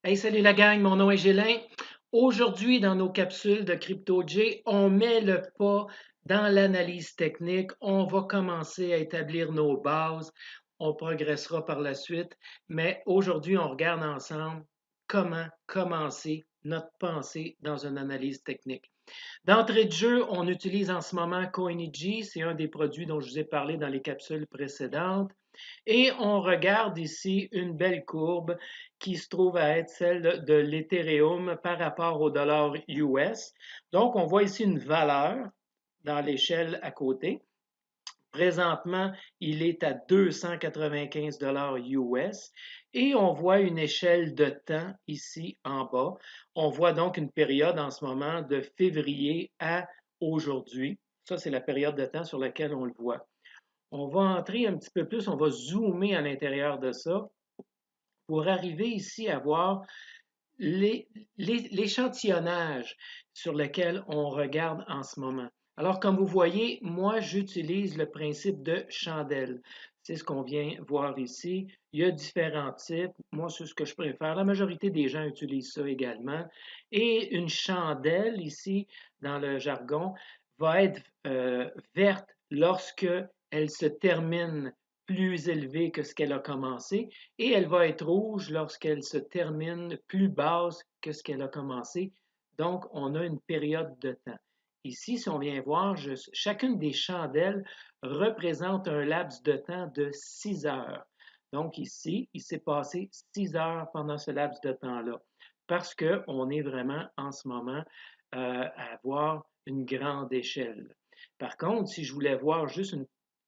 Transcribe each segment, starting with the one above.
Hey, salut la gang, mon nom est Gélin. Aujourd'hui, dans nos capsules de CryptoJ, on met le pas dans l'analyse technique. On va commencer à établir nos bases. On progressera par la suite. Mais aujourd'hui, on regarde ensemble comment commencer notre pensée dans une analyse technique. D'entrée de jeu, on utilise en ce moment Coinigy. C'est un des produits dont je vous ai parlé dans les capsules précédentes. Et on regarde ici une belle courbe qui se trouve à être celle de l'Ethereum par rapport au dollar US. Donc, on voit ici une valeur dans l'échelle à côté. Présentement, il est à 295 dollars US et on voit une échelle de temps ici en bas. On voit donc une période en ce moment de février à aujourd'hui. Ça, c'est la période de temps sur laquelle on le voit. On va entrer un petit peu plus, on va zoomer à l'intérieur de ça pour arriver ici à voir l'échantillonnage sur lequel on regarde en ce moment. Alors, comme vous voyez, moi, j'utilise le principe de chandelle. C'est ce qu'on vient voir ici. Il y a différents types. Moi, c'est ce que je préfère. La majorité des gens utilisent ça également. Et une chandelle, ici, dans le jargon, va être verte lorsque elle se termine plus élevée que ce qu'elle a commencé et elle va être rouge lorsqu'elle se termine plus basse que ce qu'elle a commencé. Donc, on a une période de temps. Ici, si on vient voir, chacune des chandelles représente un laps de temps de 6 heures. Donc ici, il s'est passé 6 heures pendant ce laps de temps-là parce qu'on est vraiment en ce moment à avoir une grande échelle. Par contre, si je voulais voir juste une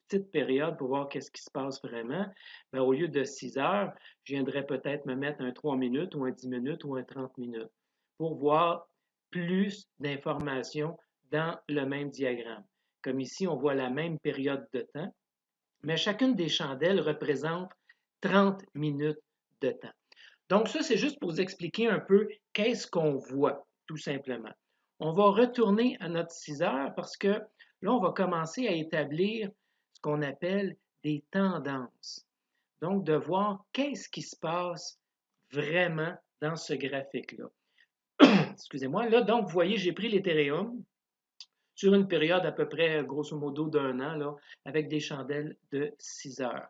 petite période pour voir qu'est-ce qui se passe vraiment, bien, au lieu de 6 heures, je viendrais peut-être me mettre un 3 minutes ou un 10 minutes ou un 30 minutes pour voir plus d'informations dans le même diagramme. Comme ici, on voit la même période de temps, mais chacune des chandelles représente 30 minutes de temps. Donc ça, c'est juste pour vous expliquer un peu qu'est-ce qu'on voit, tout simplement. On va retourner à notre 6 heures parce que là, on va commencer à établir ce qu'on appelle des tendances. Donc, de voir qu'est-ce qui se passe vraiment dans ce graphique-là. Excusez-moi. Là, donc, vous voyez, j'ai pris l'Ethereum sur une période à peu près, grosso modo, d'un an, là, avec des chandelles de 6 heures.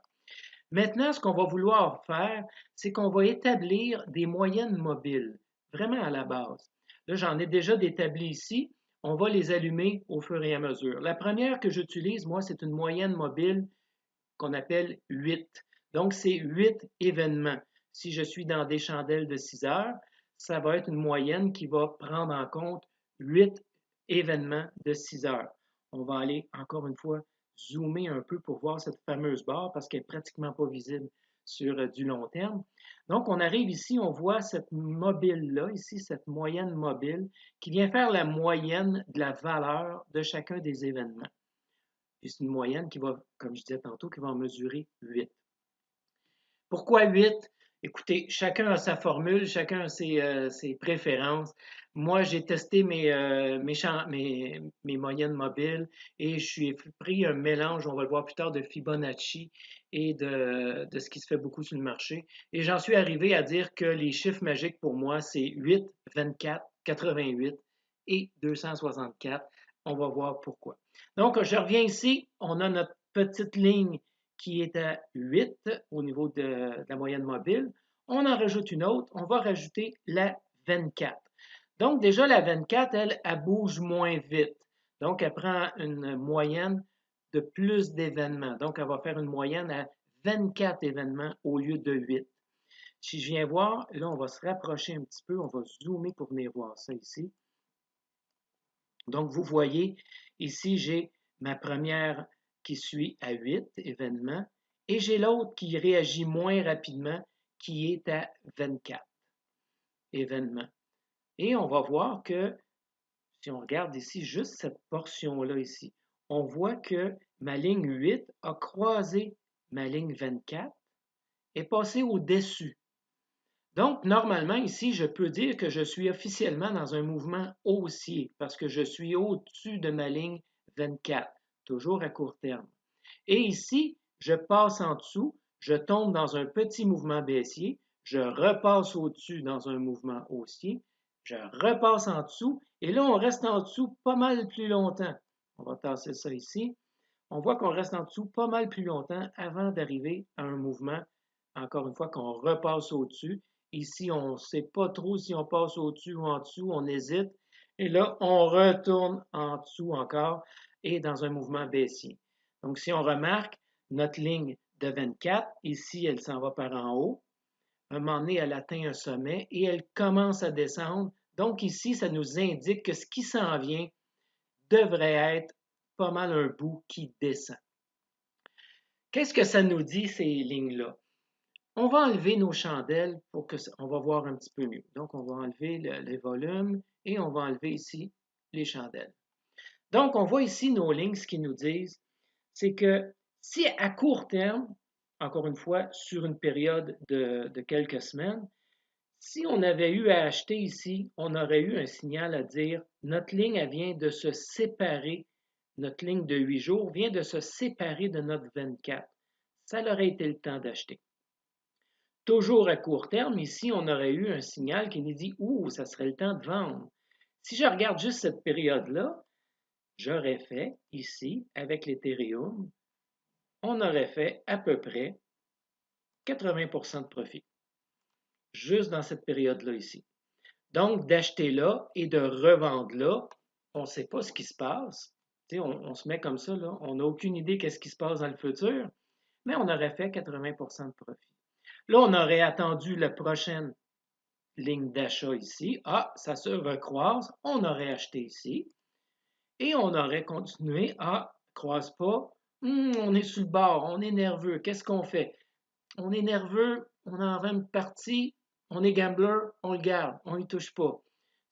Maintenant, ce qu'on va vouloir faire, c'est qu'on va établir des moyennes mobiles, vraiment à la base. Là, j'en ai déjà d'établis ici. On va les allumer au fur et à mesure. La première que j'utilise, moi, c'est une moyenne mobile qu'on appelle 8. Donc, c'est 8 événements. Si je suis dans des chandelles de 6 heures, ça va être une moyenne qui va prendre en compte 8 événements de 6 heures. On va aller, encore une fois, zoomer un peu pour voir cette fameuse barre parce qu'elle n'est pratiquement pas visible sur du long terme. Donc, on arrive ici, on voit cette mobile-là, ici, cette moyenne mobile, qui vient faire la moyenne de la valeur de chacun des événements. Puis c'est une moyenne qui va, comme je disais tantôt, qui va en mesurer 8. Pourquoi 8? Écoutez, chacun a sa formule, chacun a ses préférences. Moi, j'ai testé mes moyennes mobiles et je suis pris un mélange, on va le voir plus tard, de Fibonacci et de ce qui se fait beaucoup sur le marché. Et j'en suis arrivé à dire que les chiffres magiques pour moi, c'est 8, 24, 88 et 264. On va voir pourquoi. Donc, je reviens ici. On a notre petite ligne qui est à 8 au niveau de la moyenne mobile. On en rajoute une autre. On va rajouter la 24. Donc, déjà, la 24, elle bouge moins vite. Donc, elle prend une moyenne de plus d'événements. Donc, elle va faire une moyenne à 24 événements au lieu de 8. Si je viens voir, là, on va se rapprocher un petit peu. On va zoomer pour venir voir ça ici. Donc, vous voyez, ici, j'ai ma première qui suit à 8 événements et j'ai l'autre qui réagit moins rapidement qui est à 24 événements. Et on va voir que si on regarde ici juste cette portion-là ici, on voit que ma ligne 8 a croisé ma ligne 24 et passé au-dessus. Donc, normalement, ici, je peux dire que je suis officiellement dans un mouvement haussier parce que je suis au-dessus de ma ligne 24, toujours à court terme. Et ici, je passe en dessous, je tombe dans un petit mouvement baissier, je repasse au-dessus dans un mouvement haussier, je repasse en dessous, et là, on reste en dessous pas mal plus longtemps. On va tasser ça ici. On voit qu'on reste en dessous pas mal plus longtemps avant d'arriver à un mouvement, encore une fois, qu'on repasse au-dessus. Ici, on ne sait pas trop si on passe au-dessus ou en dessous, on hésite. Et là, on retourne en dessous encore et dans un mouvement baissier. Donc, si on remarque, notre ligne de 24, ici, elle s'en va par en haut. À un moment donné, elle atteint un sommet et elle commence à descendre. Donc, ici, ça nous indique que ce qui s'en vient devrait être pas mal un bout qui descend. Qu'est-ce que ça nous dit, ces lignes-là? On va enlever nos chandelles pour que on va voir un petit peu mieux. Donc, on va enlever les volumes et on va enlever ici les chandelles. Donc, on voit ici nos lignes, ce qu'ils nous disent, c'est que si à court terme, encore une fois, sur une période de quelques semaines, si on avait eu à acheter ici, on aurait eu un signal à dire notre ligne elle vient de se séparer, notre ligne de 8 jours vient de se séparer de notre 24. Ça aurait été le temps d'acheter. Toujours à court terme, ici, on aurait eu un signal qui nous dit ouh, ça serait le temps de vendre. Si je regarde juste cette période-là, j'aurais fait ici, avec l'Ethereum, on aurait fait à peu près 80% de profit, juste dans cette période-là ici. Donc, d'acheter là et de revendre là, on ne sait pas ce qui se passe. On se met comme ça, là. On n'a aucune idée qu'est-ce qui se passe dans le futur, mais on aurait fait 80% de profit. Là, on aurait attendu la prochaine ligne d'achat ici. Ah, ça se recroise. On aurait acheté ici. Et on aurait continué. Ah, croise pas. On est sur le bord. On est nerveux. Qu'est-ce qu'on fait? On est nerveux. On en veut une partie. On est gambler. On le garde. On y touche pas.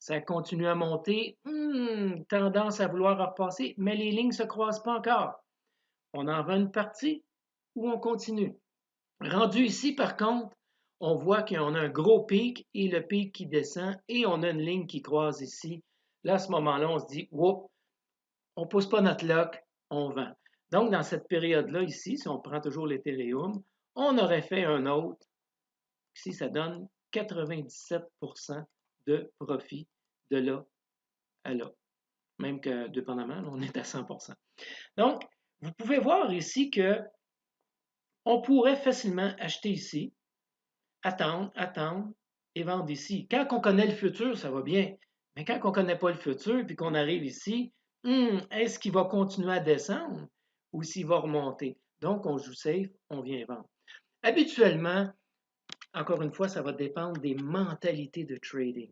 Ça continue à monter. Tendance à vouloir repasser. Mais les lignes ne se croisent pas encore. On en veut une partie ou on continue? Rendu ici, par contre, on voit qu'on a un gros pic et le pic qui descend et on a une ligne qui croise ici. Là, à ce moment-là, on se dit, oups, on ne pousse pas notre lock, on vend. Donc, dans cette période-là, ici, si on prend toujours l'Ethereum, on aurait fait un autre. Ici, ça donne 97% de profit de là à là. Même que, dépendamment, on est à 100%. Donc, vous pouvez voir ici que on pourrait facilement acheter ici, attendre et vendre ici. Quand on connaît le futur, ça va bien. Mais quand on ne connaît pas le futur puis qu'on arrive ici, est-ce qu'il va continuer à descendre ou s'il va remonter? Donc, on joue safe, on vient vendre. Habituellement, encore une fois, ça va dépendre des mentalités de trading.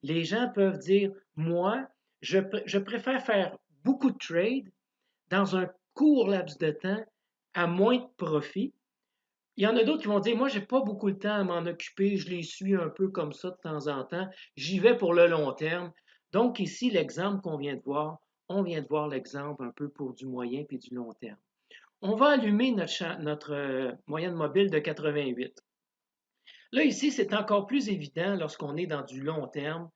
Les gens peuvent dire, moi, je préfère faire beaucoup de trades dans un court laps de temps à moins de profit. Il y en a d'autres qui vont dire, moi, j'ai pas beaucoup de temps à m'en occuper, je les suis un peu comme ça de temps en temps, j'y vais pour le long terme. Donc ici, l'exemple qu'on vient de voir, on vient de voir l'exemple un peu pour du moyen puis du long terme. On va allumer notre moyenne mobile de 88. Là, ici, c'est encore plus évident lorsqu'on est dans du long terme.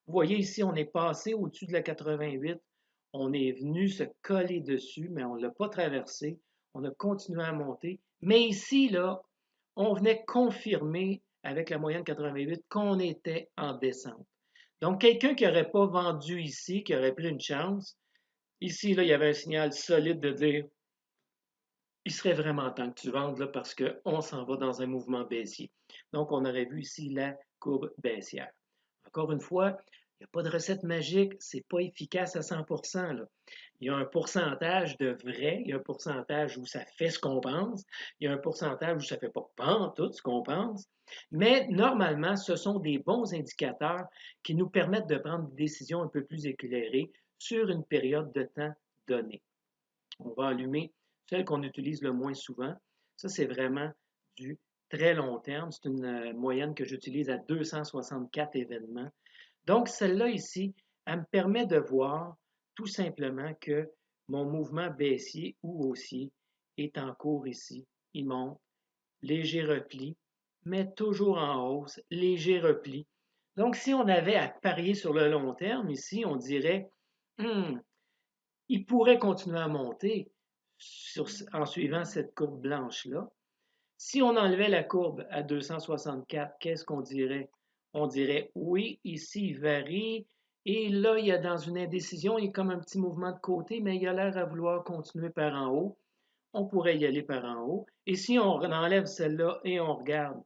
Vous voyez ici, on est passé au-dessus de la 88. On est venu se coller dessus, mais on ne l'a pas traversé. On a continué à monter. Mais ici, là, on venait confirmer avec la moyenne 88 qu'on était en descente. Donc, quelqu'un qui n'aurait pas vendu ici, qui aurait pris une chance, ici, là, il y avait un signal solide de dire il serait vraiment temps que tu vendes là, parce qu'on s'en va dans un mouvement baissier. Donc, on aurait vu ici la courbe baissière. Encore une fois, il n'y a pas de recette magique, ce n'est pas efficace à 100%. Là. Il y a un pourcentage de vrai, il y a un pourcentage où ça fait ce qu'on pense, il y a un pourcentage où ça ne fait pas tout ce qu'on pense. Mais normalement, ce sont des bons indicateurs qui nous permettent de prendre des décisions un peu plus éclairées sur une période de temps donnée. On va allumer celle qu'on utilise le moins souvent. Ça, c'est vraiment du très long terme. C'est une moyenne que j'utilise à 264 événements. Donc, celle-là ici, elle me permet de voir tout simplement que mon mouvement baissier ou haussier est en cours ici. Il monte, léger repli, mais toujours en hausse, léger repli. Donc, si on avait à parier sur le long terme ici, on dirait, il pourrait continuer à monter en suivant cette courbe blanche-là. Si on enlevait la courbe à 264, qu'est-ce qu'on dirait? On dirait oui, ici il varie, et là il y a dans une indécision, il y a comme un petit mouvement de côté, mais il a l'air à vouloir continuer par en haut. On pourrait y aller par en haut. Et si on enlève celle-là et on regarde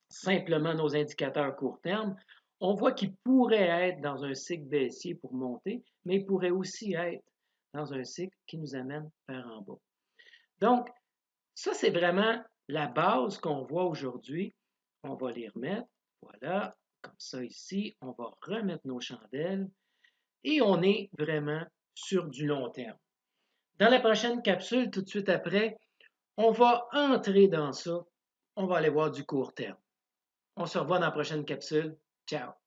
simplement nos indicateurs court terme, on voit qu'il pourrait être dans un cycle baissier pour monter, mais il pourrait aussi être dans un cycle qui nous amène par en bas. Donc, ça, c'est vraiment la base qu'on voit aujourd'hui. On va les remettre. Voilà, comme ça ici. On va remettre nos chandelles et on est vraiment sur du long terme. Dans la prochaine capsule, tout de suite après, on va entrer dans ça. On va aller voir du court terme. On se revoit dans la prochaine capsule. Ciao!